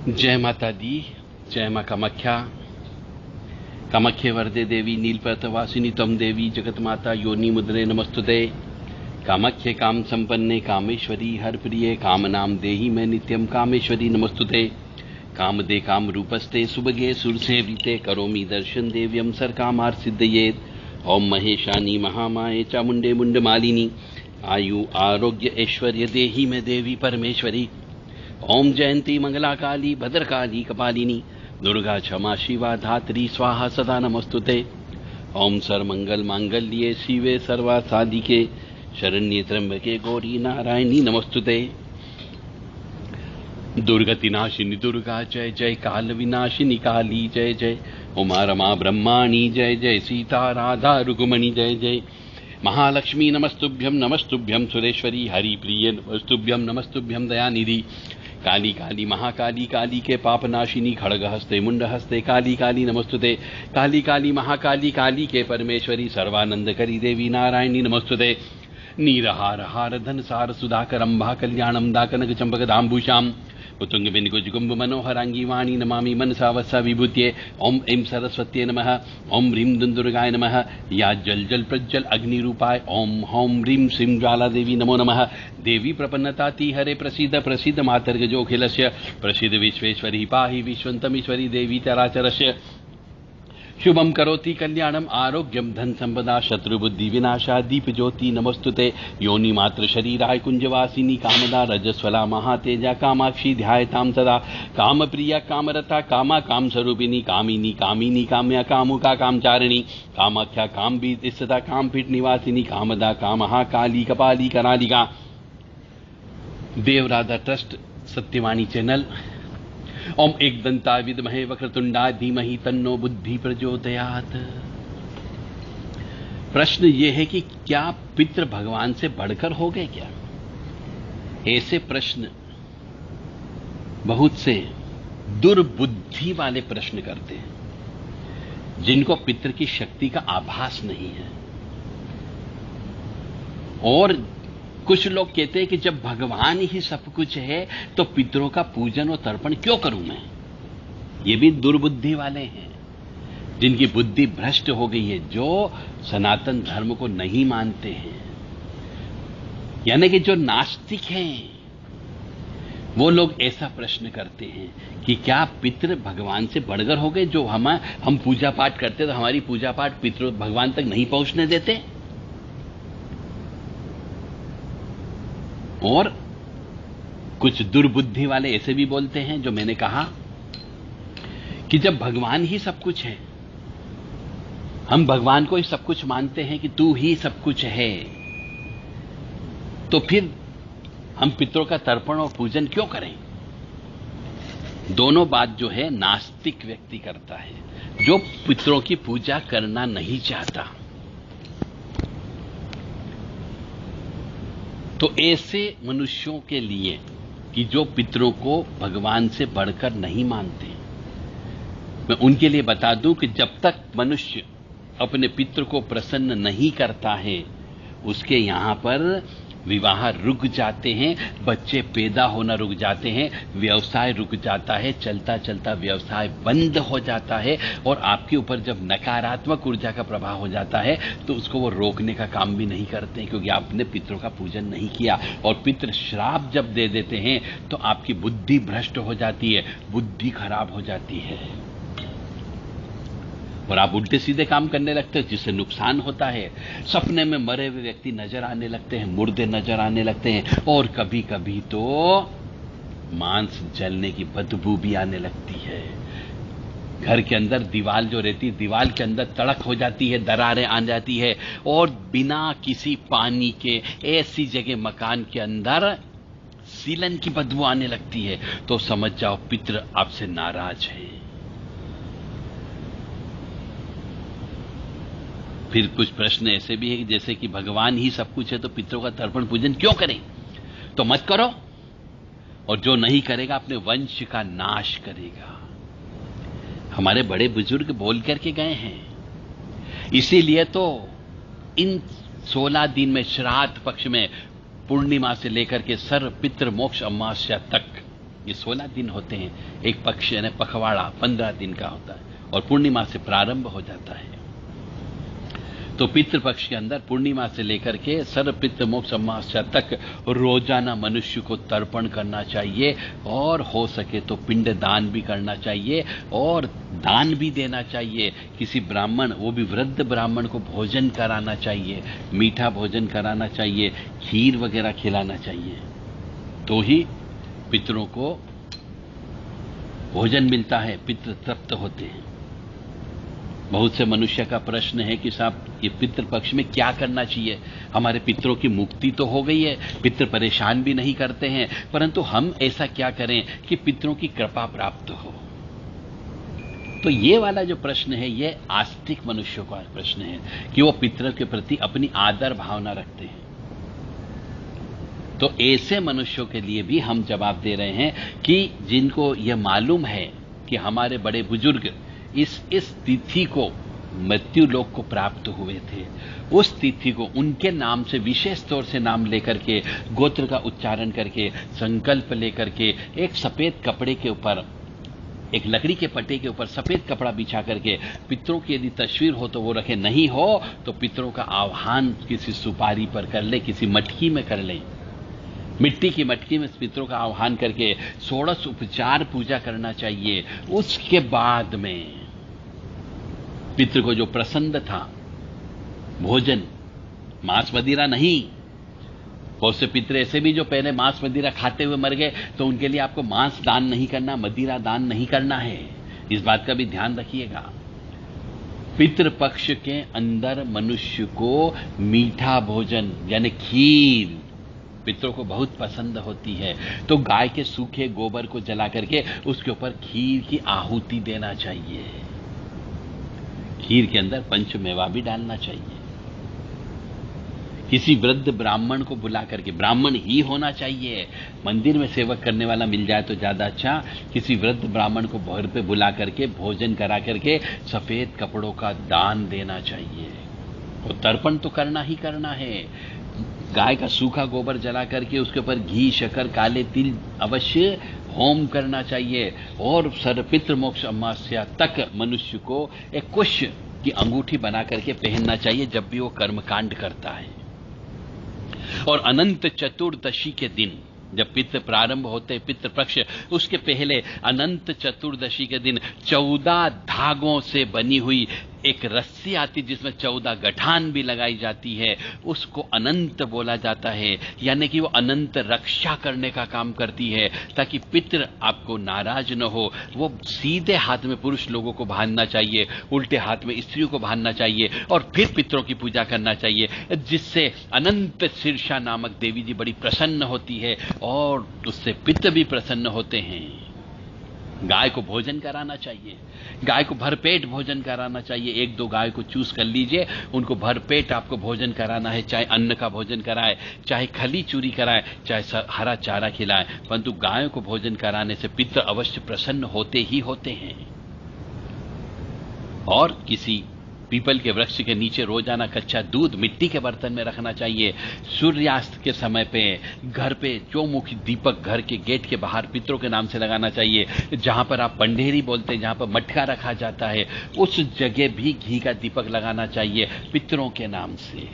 जय माता दी। जय मां कामाख्या। कामाख्ये वरदे देवी नीलपर्वतवासिनी तम देवी जगत माता योनि मुद्रे नमस्तुते। कामाख्ये काम संपन्ने कामेश्वरी हर प्रिये काम नाम देहि मैं नित्यम कामेश्वरी नमस्तुते। काम दे काम रूपस्ते सुभगे सुरसेविते करोमि दर्शन देव्यम सर कामार सिद्धयेत। ओम महेशानी महामाये चामुंडे मुंड मालिनी आयु आरोग्य ऐश्वर्य देहि मैं देवी परमेश्वरी। ओम जयंती मंगला काली भद्रकाली कपालिनी दुर्गा क्षमा शिवा धात्री स्वाहा सदा नमस्तुते। ओम सर्वमंगल मांगल्ये शिवे सर्वा साधिके शरण्ये त्र्यंबके गौरी नारायणी नमस्तुते। दुर्गति नाशिनी दुर्गा जय जय, काल विनाशिनी काली जय जय, उमा रमा ब्रह्माणी जय जय, सीता राधा रुक्मणी जय जय, महालक्ष्मी नमस्तुभ्यम सुरेश्वरी हरिप्रिय नमस्तुभ्यम नमस्तुभ्यम दयानिधि। काली काली महाकाली काली के पापनाशिनी खड़गहस्ते मुंडहस्ते काली काली नमस्तुते। काली काली महाकाली काली के परमेश्वरी सर्वानंद करी देवी नारायणी नमस्तुते। नीरहार हार धन सार सुधाकर अम्बा कल्याणम दाकनक चंपक दाम्बुशाम उत्तुंग बिंदुकुजुकुंभ मनोहरांगी वाणी नमामि मनसा वत्सा विभूत्ये। ओम ऐं सरस्वत्ये नमः। ओम ह्रीं दुर्गाय नमः। या जल जल प्रज्वल अग्निरूपाय ओम हौं ह्रीं श्रीं ज्वाला देवी नमो नमः। देवी प्रपन्नताति हरे प्रसीद प्रसीद मातर्गजोऽखिलस्य प्रसीद विश्वेश्वरी पाहि विश्वन्तमीश्वरी देवी चराचरस्य। शुभम करोति कल्याणम आरोग्यम धन संपदा शत्रुबुद्धि विनाशा दीप ज्योति नमस्तुते। योनि मात्र शरीराय कुंजवासिनी कामदा रजस्वला महातेजा कामाक्षी ध्यायताम सदा। काम प्रिया कामरता कामा काम स्वरूपिणी कामिनी कामिनी काम्या कामुका कामचारिणी कामाख्या काम बीत सदा काम पीठ निवासिनी कामदा कामहा काली कपाली करालिका। देवराधा ट्रस्ट सत्यवाणी चैनल। ओम एक दंता विद्महे वक्रतुंडा धीमहि तन्नो बुद्धि प्रचोदयात्। प्रश्न यह है कि क्या पितृ भगवान से बढ़कर हो गए क्या? ऐसे प्रश्न बहुत से दुर्बुद्धि वाले प्रश्न करते हैं जिनको पितृ की शक्ति का आभास नहीं है। और कुछ लोग कहते हैं कि जब भगवान ही सब कुछ है तो पितरों का पूजन और तर्पण क्यों करूं मैं? ये भी दुर्बुद्धि वाले हैं जिनकी बुद्धि भ्रष्ट हो गई है, जो सनातन धर्म को नहीं मानते हैं, यानी कि जो नास्तिक हैं। वो लोग ऐसा प्रश्न करते हैं कि क्या पितृ भगवान से बढ़कर हो गए? जो हम पूजा पाठ करते तो हमारी पूजा पाठ पितृ भगवान तक नहीं पहुंचने देते? और कुछ दुर्बुद्धि वाले ऐसे भी बोलते हैं, जो मैंने कहा कि जब भगवान ही सब कुछ है, हम भगवान को ही सब कुछ मानते हैं कि तू ही सब कुछ है, तो फिर हम पितरों का तर्पण और पूजन क्यों करें? दोनों बात जो है नास्तिक व्यक्ति करता है, जो पितरों की पूजा करना नहीं चाहता। तो ऐसे मनुष्यों के लिए कि जो पितरों को भगवान से बढ़कर नहीं मानते, मैं उनके लिए बता दूं कि जब तक मनुष्य अपने पितृ को प्रसन्न नहीं करता है, उसके यहां पर विवाह रुक जाते हैं, बच्चे पैदा होना रुक जाते हैं, व्यवसाय रुक जाता है, चलता चलता व्यवसाय बंद हो जाता है। और आपके ऊपर जब नकारात्मक ऊर्जा का प्रभाव हो जाता है तो उसको वो रोकने का काम भी नहीं करते, क्योंकि आपने पितरों का पूजन नहीं किया। और पितृ श्राप जब दे देते हैं तो आपकी बुद्धि भ्रष्ट हो जाती है, बुद्धि खराब हो जाती है और आप उल्टे सीधे काम करने लगते हैं, जिससे नुकसान होता है। सपने में मरे हुए व्यक्ति नजर आने लगते हैं, मुर्दे नजर आने लगते हैं, और कभी कभी तो मांस जलने की बदबू भी आने लगती है। घर के अंदर दीवार जो रहती है, दीवार के अंदर तड़क हो जाती है, दरारें आ जाती है, और बिना किसी पानी के ऐसी जगह मकान के अंदर सीलन की बदबू आने लगती है, तो समझ जाओ पितृ आपसे नाराज है। फिर कुछ प्रश्न ऐसे भी है कि जैसे कि भगवान ही सब कुछ है तो पितरों का तर्पण पूजन क्यों करें? तो मत करो, और जो नहीं करेगा अपने वंश का नाश करेगा। हमारे बड़े बुजुर्ग बोल करके गए हैं। इसीलिए तो इन 16 दिन में श्राद्ध पक्ष में पूर्णिमा से लेकर के सर्व पितृ मोक्ष अमावस्या तक ये 16 दिन होते हैं। एक पक्ष यानी पखवाड़ा 15 दिन का होता है और पूर्णिमा से प्रारंभ हो जाता है। तो पितृपक्ष के अंदर पूर्णिमा से लेकर के सर्व पितृ मोक्ष अमावस्या तक रोजाना मनुष्य को तर्पण करना चाहिए और हो सके तो पिंड दान भी करना चाहिए और दान भी देना चाहिए। किसी ब्राह्मण, वो भी वृद्ध ब्राह्मण को भोजन कराना चाहिए, मीठा भोजन कराना चाहिए, खीर वगैरह खिलाना चाहिए, तो ही पितरों को भोजन मिलता है, पितृ तृप्त होते हैं। बहुत से मनुष्य का प्रश्न है कि साहब ये पितृपक्ष में क्या करना चाहिए? हमारे पितरों की मुक्ति तो हो गई है, पितृ परेशान भी नहीं करते हैं, परंतु हम ऐसा क्या करें कि पितरों की कृपा प्राप्त हो? तो ये वाला जो प्रश्न है, ये आस्तिक मनुष्यों का प्रश्न है कि वो पितरों के प्रति अपनी आदर भावना रखते हैं। तो ऐसे मनुष्यों के लिए भी हम जवाब दे रहे हैं कि जिनको यह मालूम है कि हमारे बड़े बुजुर्ग इस तिथि को मृत्यु लोक को प्राप्त हुए थे, उस तिथि को उनके नाम से विशेष तौर से नाम लेकर के, गोत्र का उच्चारण करके, संकल्प लेकर के, एक सफेद कपड़े के ऊपर, एक लकड़ी के पट्टे के ऊपर सफेद कपड़ा बिछा करके पितरों की यदि तस्वीर हो तो वो रखे, नहीं हो तो पितरों का आह्वान किसी सुपारी पर कर ले, किसी मटकी में कर ले, मिट्टी की मटकी में पितरों का आह्वान करके षोडश उपचार पूजा करना चाहिए। उसके बाद में पितृ को जो प्रसन्न था, भोजन, मांस मदिरा नहीं। बहुत से पितृ ऐसे भी जो पहले मांस मदिरा खाते हुए मर गए, तो उनके लिए आपको मांस दान नहीं करना, मदिरा दान नहीं करना है। इस बात का भी ध्यान रखिएगा। पितृपक्ष के अंदर मनुष्य को मीठा भोजन यानी खीर पितरों को बहुत पसंद होती है, तो गाय के सूखे गोबर को जला करके उसके ऊपर खीर की आहुति देना चाहिए। खीर के अंदर पंचमेवा भी डालना चाहिए। किसी वृद्ध ब्राह्मण को बुला करके, ब्राह्मण ही होना चाहिए, मंदिर में सेवक करने वाला मिल जाए तो ज्यादा अच्छा, किसी वृद्ध ब्राह्मण को घर पे बुला करके भोजन करा करके सफेद कपड़ों का दान देना चाहिए। और तर्पण तो करना ही करना है। गाय का सूखा गोबर जला करके उसके ऊपर घी, शक्कर, काले तिल अवश्य होम करना चाहिए। और सर्वपितृ मोक्ष अमावस्या तक मनुष्य को एक कुश की अंगूठी बना करके पहनना चाहिए जब भी वो कर्मकांड करता है। और अनंत चतुर्दशी के दिन जब पितृ प्रारंभ होते, पितृपक्ष, उसके पहले अनंत चतुर्दशी के दिन 14 धागों से बनी हुई एक रस्सी आती जिसमें 14 गठान भी लगाई जाती है, उसको अनंत बोला जाता है। यानी कि वो अनंत रक्षा करने का काम करती है, ताकि पितृ आपको नाराज न हो। वो सीधे हाथ में पुरुष लोगों को बांधना चाहिए, उल्टे हाथ में स्त्रियों को बांधना चाहिए और फिर पितरों की पूजा करना चाहिए, जिससे अनंत शीर्षा नामक देवी जी बड़ी प्रसन्न होती है और उससे पितृ भी प्रसन्न होते हैं। गाय को भोजन कराना चाहिए, गाय को भरपेट भोजन कराना चाहिए। 1-2 गाय को चूज कर लीजिए, उनको भरपेट आपको भोजन कराना है, चाहे अन्न का भोजन कराए, चाहे खली चूरी कराए, चाहे हरा चारा खिलाए, परंतु गायों को भोजन कराने से पितृ अवश्य प्रसन्न होते ही होते हैं। और किसी पीपल के वृक्ष के नीचे रोजाना कच्चा दूध मिट्टी के बर्तन में रखना चाहिए। सूर्यास्त के समय पे घर पे चौमुखी दीपक घर के गेट के बाहर पितरों के नाम से लगाना चाहिए। जहां पर आप पंडेरी बोलते हैं, जहां पर मटका रखा जाता है, उस जगह भी घी का दीपक लगाना चाहिए पितरों के नाम से।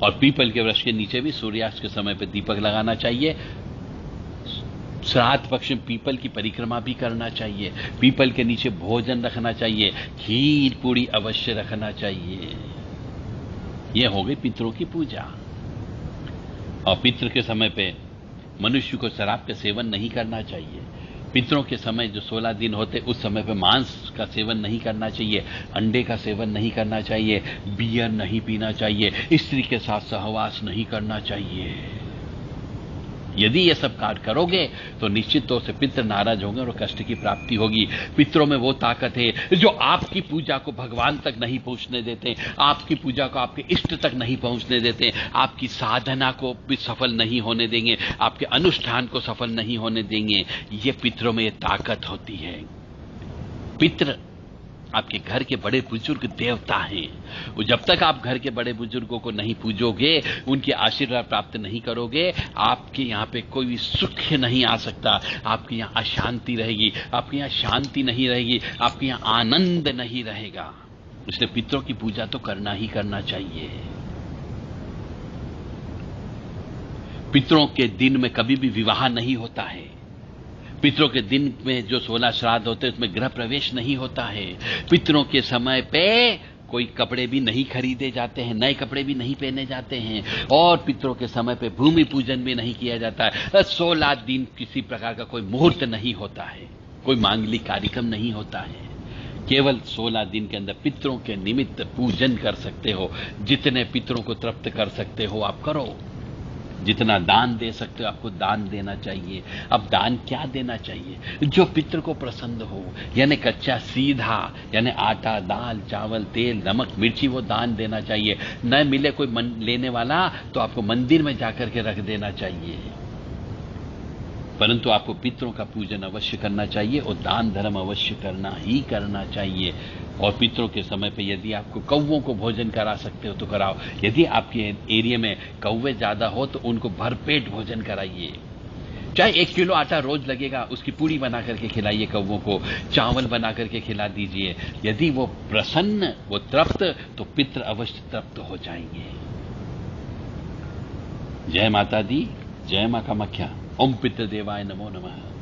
और पीपल के वृक्ष के नीचे भी सूर्यास्त के समय पे दीपक लगाना चाहिए। श्राद्ध पक्ष में पीपल की परिक्रमा भी करना चाहिए, पीपल के नीचे भोजन रखना चाहिए, खीर पूरी अवश्य रखना चाहिए। यह हो गई पितरों की पूजा। और पितृ के समय पे मनुष्य को शराब का सेवन नहीं करना चाहिए। पितरों के समय जो 16 दिन होते, उस समय पे मांस का सेवन नहीं करना चाहिए, अंडे का सेवन नहीं करना चाहिए, बियर नहीं पीना चाहिए, स्त्री के साथ सहवास नहीं करना चाहिए। यदि ये सब कार्य करोगे तो निश्चित तौर से पितृ नाराज होंगे और कष्ट की प्राप्ति होगी। पितरों में वो ताकत है जो आपकी पूजा को भगवान तक नहीं पहुंचने देते, आपकी पूजा को आपके इष्ट तक नहीं पहुंचने देते, आपकी साधना को भी सफल नहीं होने देंगे, आपके अनुष्ठान को सफल नहीं होने देंगे। ये पितरों में ये ताकत होती है। पितृ आपके घर के बड़े बुजुर्ग देवता हैं। वो जब तक आप घर के बड़े बुजुर्गों को नहीं पूजोगे, उनके आशीर्वाद प्राप्त नहीं करोगे, आपके यहाँ पे कोई सुख नहीं आ सकता। आपके यहाँ अशांति रहेगी, आपके यहाँ शांति नहीं रहेगी, आपके यहाँ आनंद नहीं रहेगा। इसलिए पितरों की पूजा तो करना ही करना चाहिए। पितरों के दिन में कभी भी विवाह नहीं होता है। पितरों के दिन में जो 16 श्राद्ध होते हैं उसमें गृह प्रवेश नहीं होता है। पितरों के समय पे कोई कपड़े भी नहीं खरीदे जाते हैं, नए कपड़े भी नहीं पहने जाते हैं, और पितरों के समय पे भूमि पूजन भी नहीं किया जाता है। 16 दिन किसी प्रकार का कोई मुहूर्त नहीं होता है, कोई मांगलिक कार्यक्रम नहीं होता है। केवल 16 दिन के अंदर पितरों के निमित्त पूजन कर सकते हो। जितने पितरों को तृप्त कर सकते हो आप करो। जितना दान दे सकते हो आपको दान देना चाहिए। अब दान क्या देना चाहिए? जो पितृ को प्रसन्न हो, यानी कच्चा सीधा, यानी आटा, दाल, चावल, तेल, नमक, मिर्ची, वो दान देना चाहिए। न मिले कोई लेने वाला तो आपको मंदिर में जाकर के रख देना चाहिए। परंतु आपको पितरों का पूजन अवश्य करना चाहिए और दान धर्म अवश्य करना ही करना चाहिए। और पितरों के समय पे यदि आपको कौवों को भोजन करा सकते हो तो कराओ। यदि आपके एरिया में कौवे ज्यादा हो तो उनको भरपेट भोजन कराइए। चाहे 1 किलो आटा रोज लगेगा, उसकी पूड़ी बना करके खिलाइए कौवों को, चावल बना करके खिला दीजिए। यदि वो प्रसन्न, वो तृप्त, तो पितृ अवश्य तृप्त हो जाएंगे। जय माता दी, जय मां कामाख्या। ओम पितृदेवाय नमो नमः।